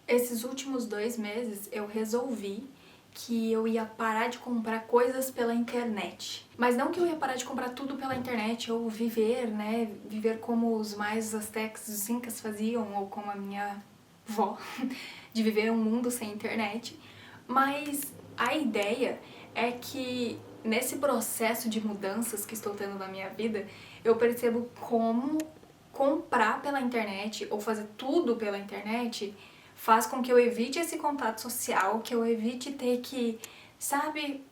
Esses últimos 2 meses eu resolvi que eu ia parar de comprar coisas pela internet. Mas não que eu ia parar de comprar tudo pela internet ou viver, né? Viver como os mais astecas, os incas faziam, ou como a minha vó, de viver um mundo sem internet. Mas a ideia é que nesse processo de mudanças que estou tendo na minha vida, eu percebo como comprar pela internet ou fazer tudo pela internet faz com que eu evite esse contato social, que eu evite ter que, sabe,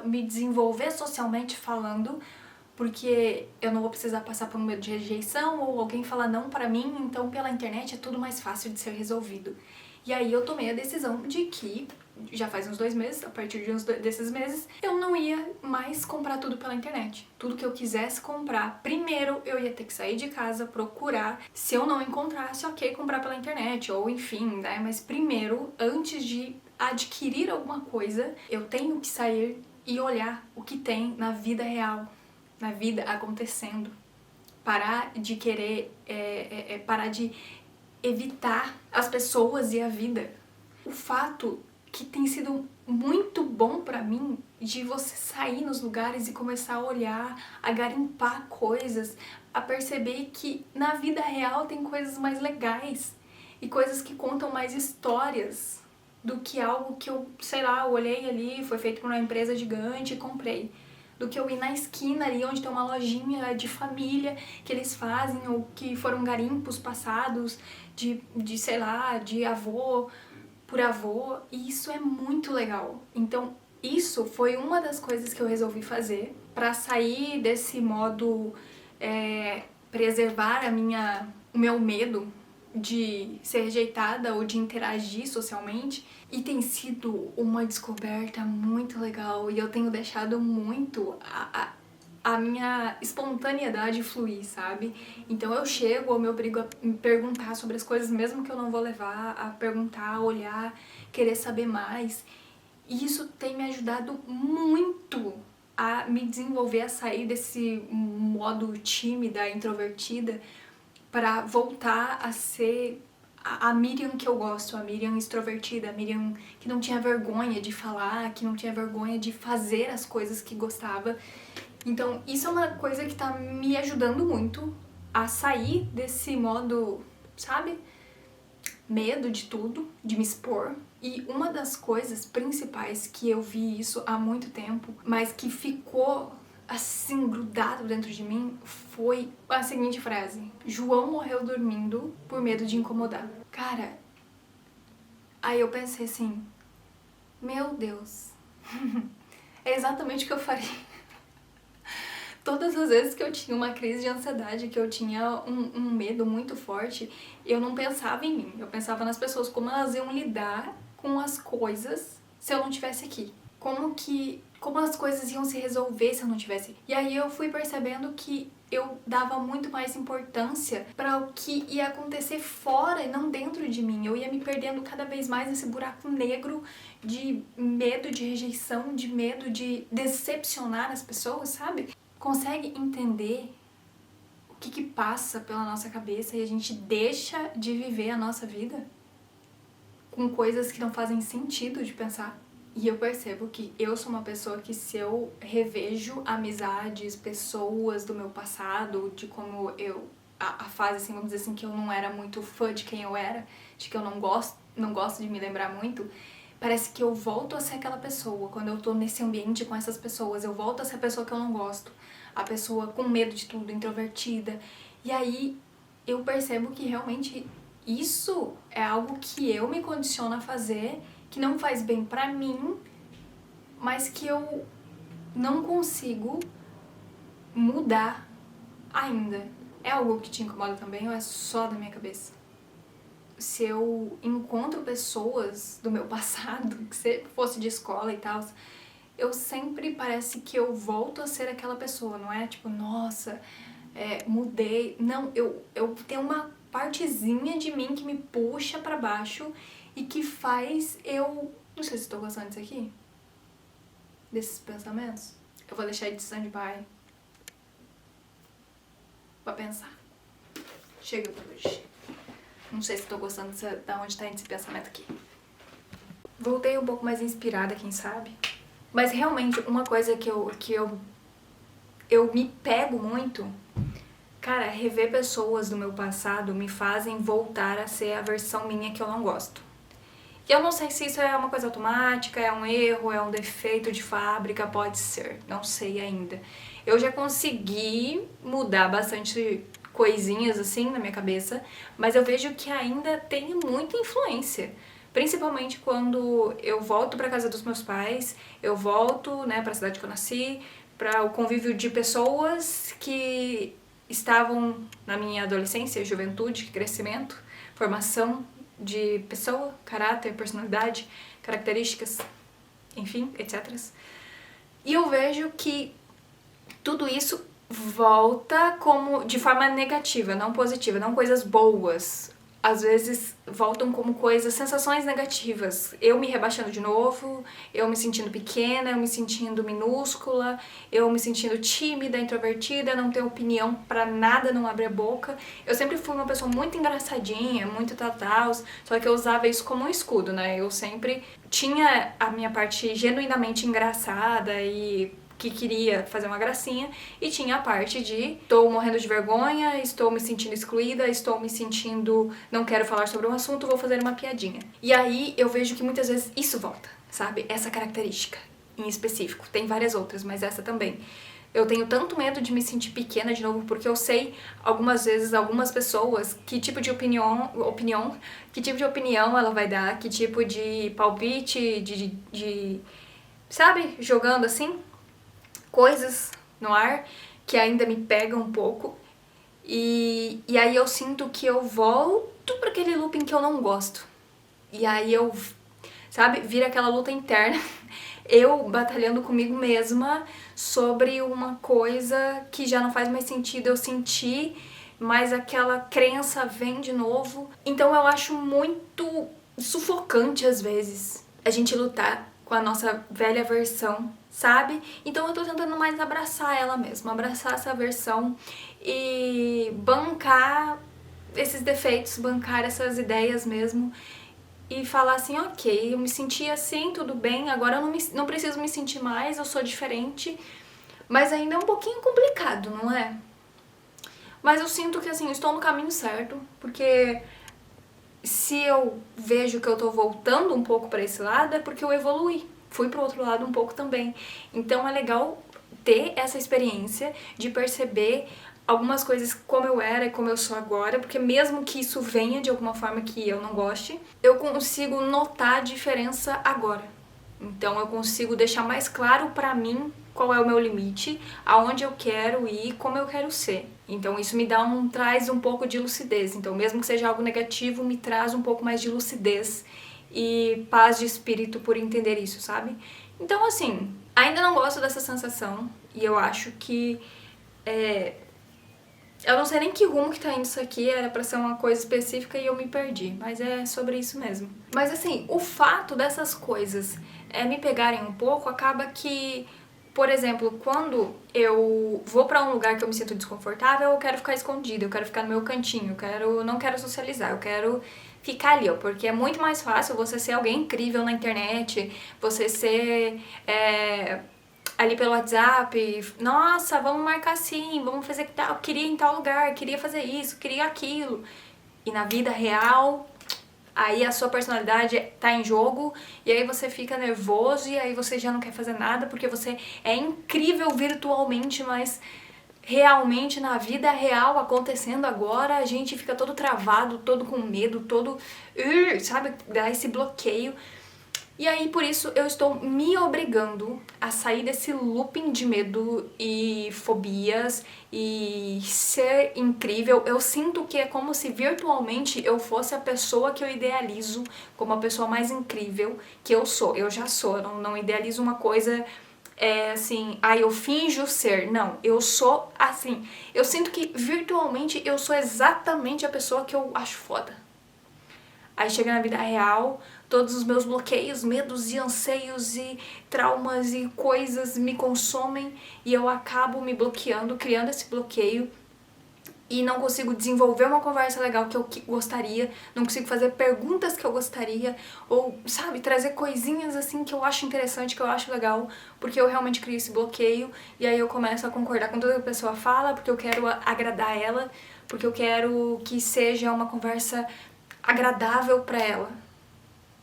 me desenvolver socialmente falando, porque eu não vou precisar passar por um medo de rejeição ou alguém falar não pra mim, então pela internet é tudo mais fácil de ser resolvido. E aí eu tomei a decisão de que, já faz uns 2 meses, a partir desses meses, eu não ia mais comprar tudo pela internet. Tudo que eu quisesse comprar, primeiro eu ia ter que sair de casa, procurar. Se eu não encontrasse, ok, comprar pela internet, ou enfim, né? Mas primeiro, antes de adquirir alguma coisa, eu tenho que sair e olhar o que tem na vida real, na vida acontecendo. Parar de querer, parar de evitar as pessoas e a vida. O fato que tem sido muito bom pra mim de você sair nos lugares e começar a olhar, a garimpar coisas, a perceber que na vida real tem coisas mais legais e coisas que contam mais histórias do que algo que eu, sei lá, olhei ali, foi feito por uma empresa gigante e comprei. Do que eu ir na esquina ali onde tem uma lojinha de família que eles fazem ou que foram garimpos passados de sei lá, de avô por avô, e isso é muito legal. Então, isso foi uma das coisas que eu resolvi fazer pra sair desse modo preservar o meu medo de ser rejeitada ou de interagir socialmente, e tem sido uma descoberta muito legal e eu tenho deixado muito a minha espontaneidade fluir, sabe? Então eu chego, eu me obrigo a me perguntar sobre as coisas, mesmo que eu não vou levar, a perguntar, a olhar, querer saber mais. E isso tem me ajudado muito a me desenvolver, a sair desse modo tímida, introvertida, para voltar a ser a Miriam que eu gosto, a Miriam extrovertida, a Miriam que não tinha vergonha de falar, que não tinha vergonha de fazer as coisas que gostava. Então isso é uma coisa que tá me ajudando muito a sair desse modo, sabe? Medo de tudo, de me expor. E uma das coisas principais que eu vi isso há muito tempo, mas que ficou assim grudado dentro de mim, foi a seguinte frase: João morreu dormindo por medo de incomodar. Cara, aí eu pensei assim, meu Deus, é exatamente o que eu faria. Todas as vezes que eu tinha uma crise de ansiedade, que eu tinha um medo muito forte, eu não pensava em mim, eu pensava nas pessoas, como elas iam lidar com as coisas se eu não estivesse aqui. Como as coisas iam se resolver se eu não estivesse aqui. E aí eu fui percebendo que eu dava muito mais importância para o que ia acontecer fora e não dentro de mim. Eu ia me perdendo cada vez mais nesse buraco negro de medo de rejeição, de medo de decepcionar as pessoas, sabe? Consegue entender o que passa pela nossa cabeça e a gente deixa de viver a nossa vida com coisas que não fazem sentido de pensar? E eu percebo que eu sou uma pessoa que, se eu revejo amizades, pessoas do meu passado, de como a fase, assim, vamos dizer assim, que eu não era muito fã de quem eu era, de que eu não gosto de me lembrar muito, parece que eu volto a ser aquela pessoa. Quando eu tô nesse ambiente com essas pessoas, eu volto a ser a pessoa que eu não gosto, a pessoa com medo de tudo, introvertida. E aí eu percebo que realmente isso é algo que eu me condiciono a fazer, que não faz bem pra mim, mas que eu não consigo mudar ainda. É algo que te incomoda também ou é só da minha cabeça? Se eu encontro pessoas do meu passado, que se fosse de escola e tal, eu sempre parece que eu volto a ser aquela pessoa, não é tipo, nossa, mudei. Não, eu tenho uma partezinha de mim que me puxa pra baixo e que faz eu... Não sei se estou gostando disso aqui, desses pensamentos. Eu vou deixar de stand-by pra pensar. Chega por hoje. Não sei se tô gostando da onde tá indo esse pensamento aqui. Voltei um pouco mais inspirada, quem sabe? Mas realmente, uma coisa que eu me pego muito, cara, rever pessoas do meu passado me fazem voltar a ser a versão minha que eu não gosto. E eu não sei se isso é uma coisa automática, é um erro, é um defeito de fábrica, pode ser, não sei ainda. Eu já consegui mudar bastante coisinhas assim na minha cabeça, mas eu vejo que ainda tem muita influência. Principalmente quando eu volto pra casa dos meus pais, eu volto, né, pra cidade que eu nasci, para o convívio de pessoas que estavam na minha adolescência, juventude, crescimento, formação de pessoa, caráter, personalidade, características, enfim, etc. E eu vejo que tudo isso volta como de forma negativa, não positiva, não coisas boas. Às vezes voltam como coisas, sensações negativas. Eu me rebaixando de novo, eu me sentindo pequena, eu me sentindo minúscula, eu me sentindo tímida, introvertida, não ter opinião pra nada, não abrir a boca. Eu sempre fui uma pessoa muito engraçadinha, muito tal, só que eu usava isso como um escudo, né? Eu sempre tinha a minha parte genuinamente engraçada e que queria fazer uma gracinha, e tinha a parte de estou morrendo de vergonha, estou me sentindo excluída, estou me sentindo não quero falar sobre um assunto, vou fazer uma piadinha. E aí eu vejo que muitas vezes isso volta, sabe? Essa característica em específico. Tem várias outras, mas essa também. Eu tenho tanto medo de me sentir pequena de novo, porque eu sei algumas vezes, algumas pessoas, que tipo de que tipo de opinião ela vai dar, que tipo de palpite, sabe? Jogando assim coisas no ar que ainda me pegam um pouco e aí eu sinto que eu volto para aquele looping que eu não gosto. E aí eu, sabe, vira aquela luta interna, eu batalhando comigo mesma sobre uma coisa que já não faz mais sentido eu sentir, mas aquela crença vem de novo. Então eu acho muito sufocante às vezes a gente lutar com a nossa velha versão, sabe? Então eu tô tentando mais abraçar ela mesma, abraçar essa versão e bancar esses defeitos, bancar essas ideias mesmo e falar assim, ok, eu me senti assim, tudo bem, agora eu não preciso me sentir mais, eu sou diferente, mas ainda é um pouquinho complicado, não é? Mas eu sinto que assim, eu estou no caminho certo, porque se eu vejo que eu tô voltando um pouco pra esse lado, é porque eu evoluí. Fui pro outro lado um pouco também. Então é legal ter essa experiência de perceber algumas coisas como eu era e como eu sou agora, porque mesmo que isso venha de alguma forma que eu não goste, eu consigo notar a diferença agora. Então eu consigo deixar mais claro pra mim qual é o meu limite, aonde eu quero ir, como eu quero ser. Então isso me traz um pouco de lucidez. Então mesmo que seja algo negativo, me traz um pouco mais de lucidez e paz de espírito por entender isso, sabe? Então assim, ainda não gosto dessa sensação e eu acho que eu não sei nem que rumo que tá indo isso aqui, era pra ser uma coisa específica e eu me perdi, mas é sobre isso mesmo. Mas assim, o fato dessas coisas me pegarem um pouco, acaba que, por exemplo, quando eu vou pra um lugar que eu me sinto desconfortável, eu quero ficar escondida, eu quero ficar no meu cantinho, não quero socializar, eu quero ficar ali, ó, porque é muito mais fácil você ser alguém incrível na internet, você ser ali pelo WhatsApp, nossa, vamos marcar assim, vamos fazer tal, queria ir em tal lugar, queria fazer isso, queria aquilo. E na vida real, aí a sua personalidade tá em jogo, e aí você fica nervoso, e aí você já não quer fazer nada, porque você é incrível virtualmente, mas realmente na vida real, acontecendo agora, a gente fica todo travado, todo com medo, todo, sabe, dá esse bloqueio. E aí, por isso, eu estou me obrigando a sair desse looping de medo e fobias e ser incrível. Eu sinto que é como se virtualmente eu fosse a pessoa que eu idealizo como a pessoa mais incrível que eu sou. Eu já sou, eu não idealizo uma coisa assim, eu finjo ser. Não, eu sou assim. Eu sinto que virtualmente eu sou exatamente a pessoa que eu acho foda. Aí chega na vida real, todos os meus bloqueios, medos e anseios e traumas e coisas me consomem e eu acabo me bloqueando, criando esse bloqueio e não consigo desenvolver uma conversa legal que eu gostaria, não consigo fazer perguntas que eu gostaria, ou, sabe, trazer coisinhas assim que eu acho interessante, que eu acho legal, porque eu realmente crio esse bloqueio, e aí eu começo a concordar com tudo que a pessoa fala, porque eu quero agradar ela, porque eu quero que seja uma conversa agradável pra ela.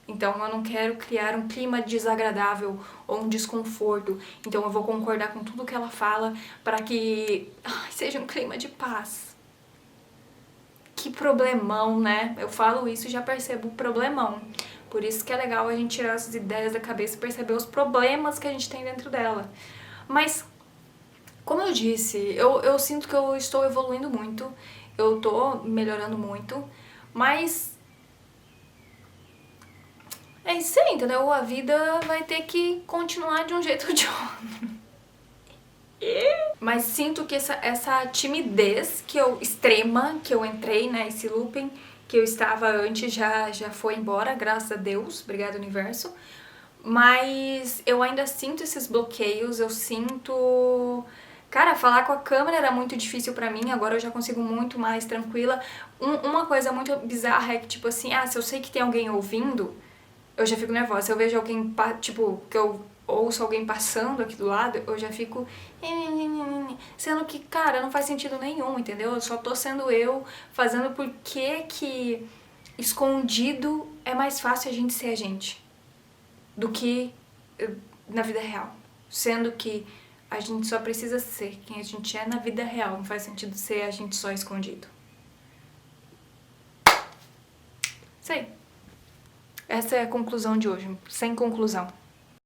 Então eu não quero criar um clima desagradável ou um desconforto. Então eu vou concordar com tudo que ela fala para que seja um clima de paz. Que problemão, né? Eu falo isso e já percebo o problemão. Por isso que é legal a gente tirar essas ideias da cabeça e perceber os problemas que a gente tem dentro dela. Mas, como eu disse, eu sinto que eu estou evoluindo muito, eu tô melhorando muito, mas é isso aí, entendeu? A vida vai ter que continuar de um jeito ou de outro. Mas sinto que essa timidez extrema que eu entrei, né, esse looping que eu estava antes já foi embora, graças a Deus, obrigado universo. Mas eu ainda sinto esses bloqueios, eu sinto... Cara, falar com a câmera era muito difícil pra mim, agora eu já consigo muito mais tranquila. Uma coisa muito bizarra é que, tipo assim, se eu sei que tem alguém ouvindo, eu já fico nervosa. Se eu vejo alguém, tipo, que eu ouço alguém passando aqui do lado, eu já fico... Sendo que, cara, não faz sentido nenhum, entendeu? Eu só tô sendo eu, fazendo porque que escondido é mais fácil a gente ser a gente do que na vida real. Sendo que a gente só precisa ser quem a gente é na vida real. Não faz sentido ser a gente só escondido. Sei. Essa é a conclusão de hoje, sem conclusão.